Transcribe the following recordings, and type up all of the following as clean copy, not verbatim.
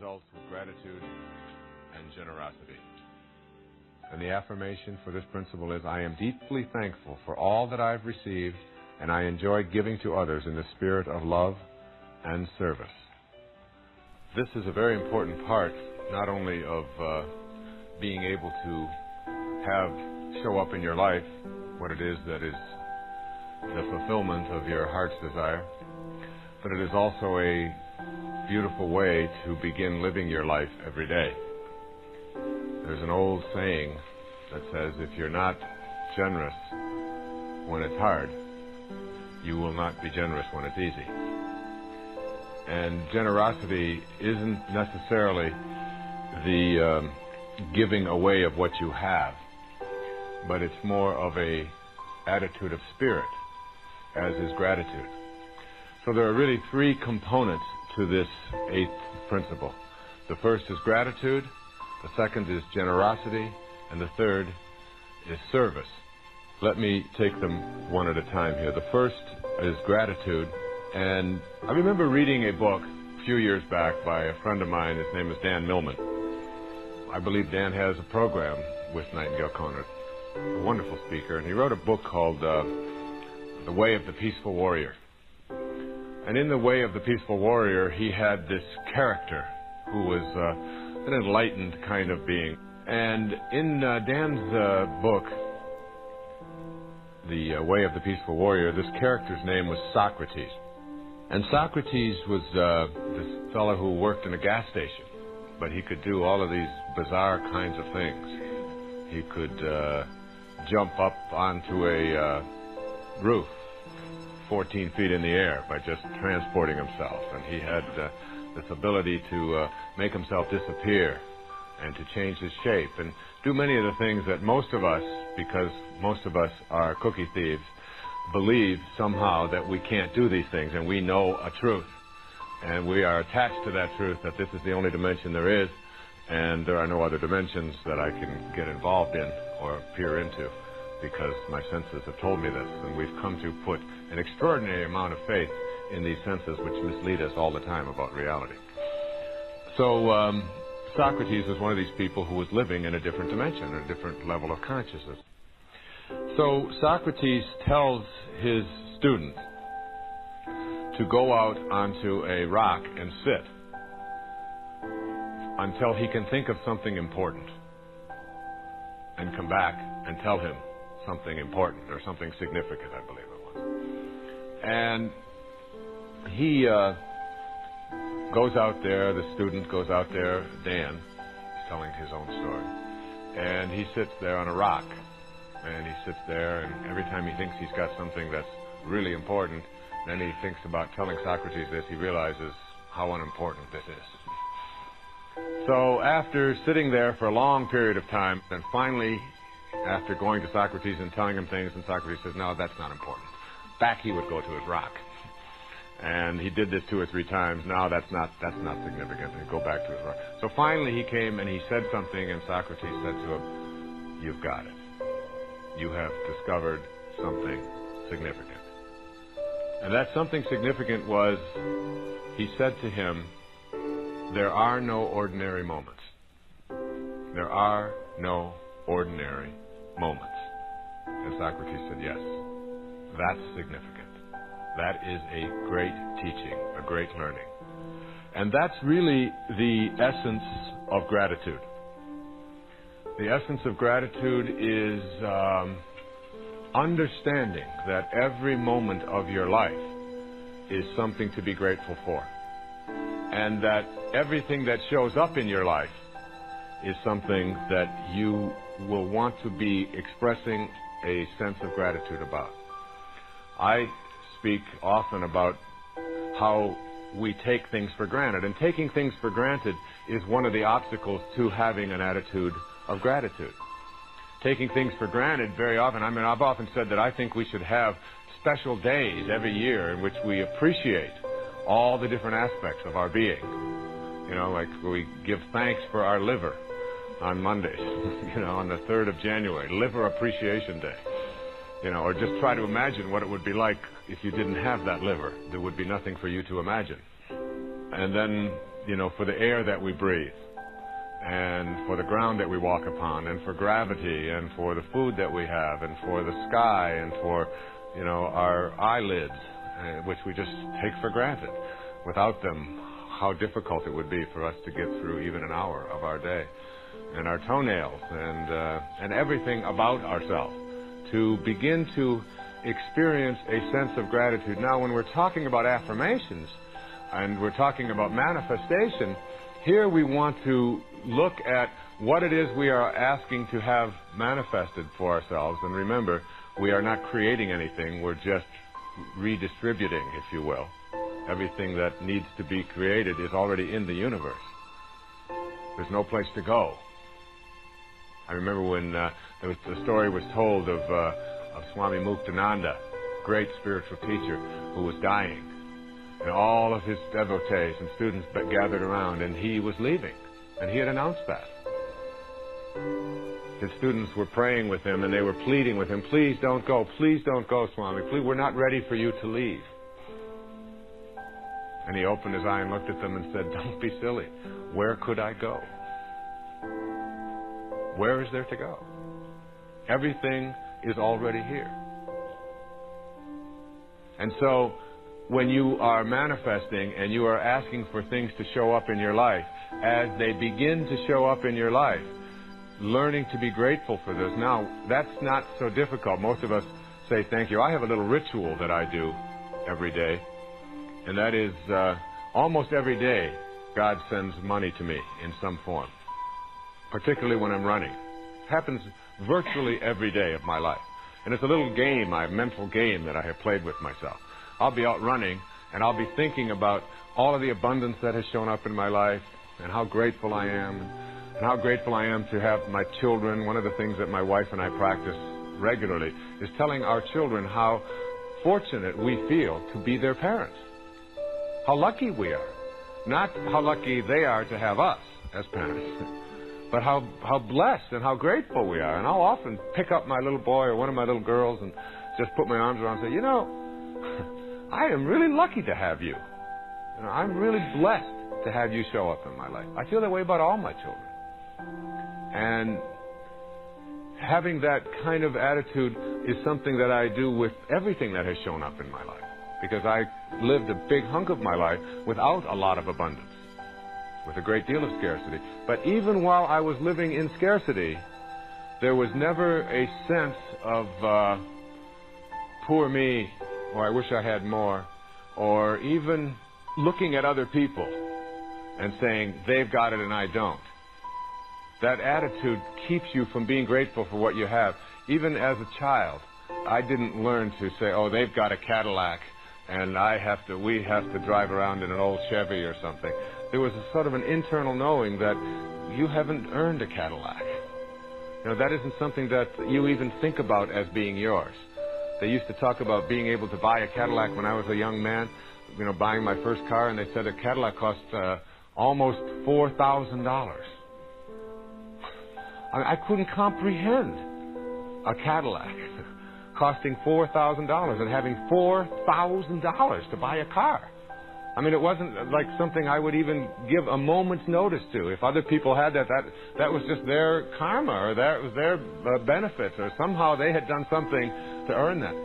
results with gratitude and generosity. And the affirmation for this principle is, I am deeply thankful for all that I've received, and I enjoy giving to others in the spirit of love and service. This is a very important part, not only of being able to show up in your life what it is that is the fulfillment of your heart's desire, but it is also a beautiful way to begin living your life every day. There's an old saying that says, if you're not generous when it's hard, you will not be generous when it's easy. And generosity isn't necessarily the giving away of what you have, but it's more of a attitude of spirit, as is gratitude. So there are really three components to this eighth principle. The first is gratitude, the second is generosity, and the third is service. Let me take them one at a time here. The first is gratitude, and I remember reading a book a few years back by a friend of mine. His name is Dan Millman. I believe Dan has a program with Nightingale Conant, a wonderful speaker, and he wrote a book called The Way of the Peaceful Warrior. And in The Way of the Peaceful Warrior, he had this character who was an enlightened kind of being. And in Dan's book, The Way of the Peaceful Warrior, this character's name was Socrates. And Socrates was this fellow who worked in a gas station, but he could do all of these bizarre kinds of things. He could jump up onto a roof 14 feet in the air by just transporting himself. And he had this ability to make himself disappear and to change his shape and do many of the things that most of us, because most of us are cookie thieves, believe somehow that we can't do these things, and we know a truth. And we are attached to that truth, that this is the only dimension there is, and there are no other dimensions that I can get involved in or peer into, because my senses have told me this, and we've come to put an extraordinary amount of faith in these senses which mislead us all the time about reality. So Socrates was one of these people who was living in a different dimension, a different level of consciousness. So Socrates tells his student to go out onto a rock and sit until he can think of something important and come back and tell him something important or something significant, I believe it was. And he goes out there, the student goes out there, Dan, he's telling his own story, and he sits there on a rock, and he sits there, and every time he thinks he's got something that's really important, then he thinks about telling Socrates this, he realizes how unimportant this is. So after sitting there for a long period of time, then finally, after going to Socrates and telling him things, and Socrates says, no, that's not important. Back he would go to his rock. And he did this 2 or 3 times. No, that's not significant. He'd go back to his rock. So finally he came and he said something, and Socrates said to him, you've got it. You have discovered something significant. And that something significant was, he said to him, there are no ordinary moments. There are no ordinary moments. And Socrates said, yes, that's significant. That is a great teaching, a great learning. And that's really the essence of gratitude. The essence of gratitude is understanding that every moment of your life is something to be grateful for. And that everything that shows up in your life is something that you will want to be expressing a sense of gratitude about. I speak often about how we take things for granted, and taking things for granted is one of the obstacles to having an attitude of gratitude. Taking things for granted very often, I've often said that I think we should have special days every year in which we appreciate all the different aspects of our being. You know, like we give thanks for our liver on Mondays, on the 3rd of January, Liver Appreciation Day. Or just try to imagine what it would be like if you didn't have that liver. There would be nothing for you to imagine. And then for the air that we breathe, and for the ground that we walk upon, and for gravity, and for the food that we have, and for the sky, and for, our eyelids, which we just take for granted. Without them, how difficult it would be for us to get through even an hour of our day. And our toenails, and everything about ourselves, to begin to experience a sense of gratitude. Now, when we're talking about affirmations, and we're talking about manifestation, here we want to look at what it is we are asking to have manifested for ourselves. And remember, we are not creating anything, we're just redistributing, if you will. Everything that needs to be created is already in the universe. There's no place to go. I remember when the story was told of Swami Muktananda, great spiritual teacher, who was dying. And all of his devotees and students gathered around, and he was leaving. And he had announced that. His students were praying with him, and they were pleading with him, "Please don't go, Swami. Please, we're not ready for you to leave." And he opened his eye and looked at them and said, "Don't be silly. Where could I go? Where is there to go? Everything is already here." And so, when you are manifesting and you are asking for things to show up in your life, as they begin to show up in your life, learning to be grateful for this. Now, that's not so difficult. Most of us say thank you. I have a little ritual that I do every day, and that is almost every day God sends money to me in some form, particularly when I'm running. It happens virtually every day of my life. And it's a little game, a mental game that I have played with myself. I'll be out running, and I'll be thinking about all of the abundance that has shown up in my life, and how grateful I am, and how grateful I am to have my children. One of the things that my wife and I practice regularly is telling our children how fortunate we feel to be their parents. How lucky we are. Not how lucky they are to have us as parents, but how blessed and how grateful we are. And I'll often pick up my little boy or one of my little girls and just put my arms around and say, I am really lucky to have you. I'm really blessed to have you show up in my life. I feel that way about all my children. And having that kind of attitude is something that I do with everything that has shown up in my life. Because I lived a big hunk of my life without a lot of abundance, with a great deal of scarcity. But even while I was living in scarcity, there was never a sense of poor me, or I wish I had more, or even looking at other people and saying, they've got it and I don't. That attitude keeps you from being grateful for what you have. Even as a child, I didn't learn to say, oh, they've got a Cadillac and we have to drive around in an old Chevy or something. There was a sort of an internal knowing that you haven't earned a Cadillac. That isn't something that you even think about as being yours. They used to talk about being able to buy a Cadillac when I was a young man, buying my first car, and they said a Cadillac cost almost $4,000. I couldn't comprehend a Cadillac costing $4,000 and having $4,000 to buy a car. It wasn't like something I would even give a moment's notice to. If other people had that was just their karma, or that was their benefits, or somehow they had done something to earn that.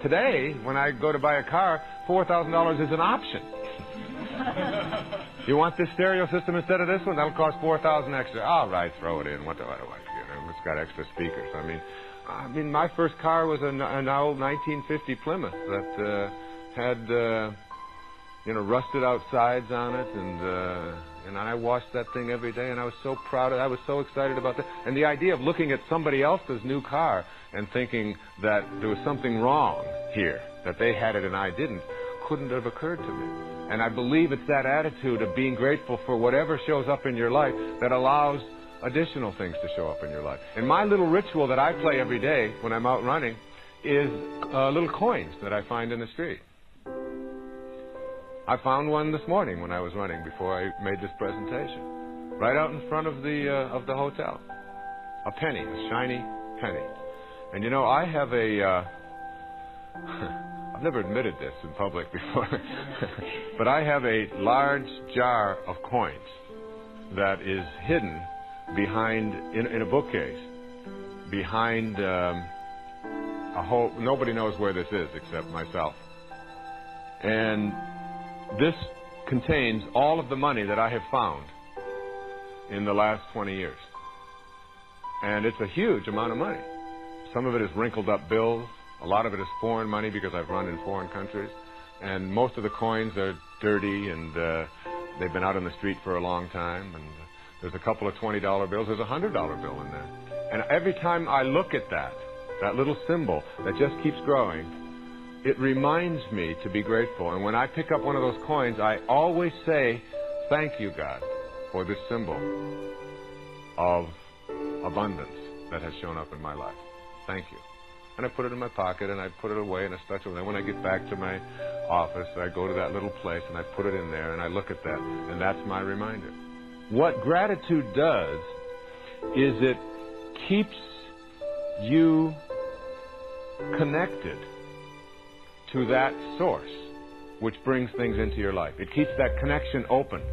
Today, when I go to buy a car, $4,000 is an option. You want this stereo system instead of this one? That'll cost $4,000 extra. All right, throw it in. What do I do? It's got extra speakers. My first car was an old 1950 Plymouth that had rusted out sides on it, and I washed that thing every day, and I was so proud of it. I was so excited about that. And the idea of looking at somebody else's new car and thinking that there was something wrong here, that they had it and I didn't, couldn't have occurred to me. And I believe it's that attitude of being grateful for whatever shows up in your life that allows additional things to show up in your life. And my little ritual that I play every day when I'm out running is little coins that I find in the street. I found one this morning when I was running before I made this presentation, right out in front of the hotel. A penny, a shiny penny. And I have a I've never admitted this in public before, but I have a large jar of coins that is hidden behind, in a bookcase, behind a whole, nobody knows where this is except myself. And this contains all of the money that I have found in the last 20 years. And it's a huge amount of money. Some of it is wrinkled up bills. A lot of it is foreign money because I've run in foreign countries. And most of the coins are dirty and they've been out on the street for a long time. And there's a couple of $20 bills. There's a $100 bill in there. And every time I look at that little symbol that just keeps growing, it reminds me to be grateful. And when I pick up one of those coins, I always say, thank you, God, for this symbol of abundance that has shown up in my life. Thank you. And I put it in my pocket, and I put it away in a special way. When I get back to my office, I go to that little place, and I put it in there, and I look at that, and that's my reminder. What gratitude does is it keeps you connected to that source which brings things into your life. It keeps that connection open.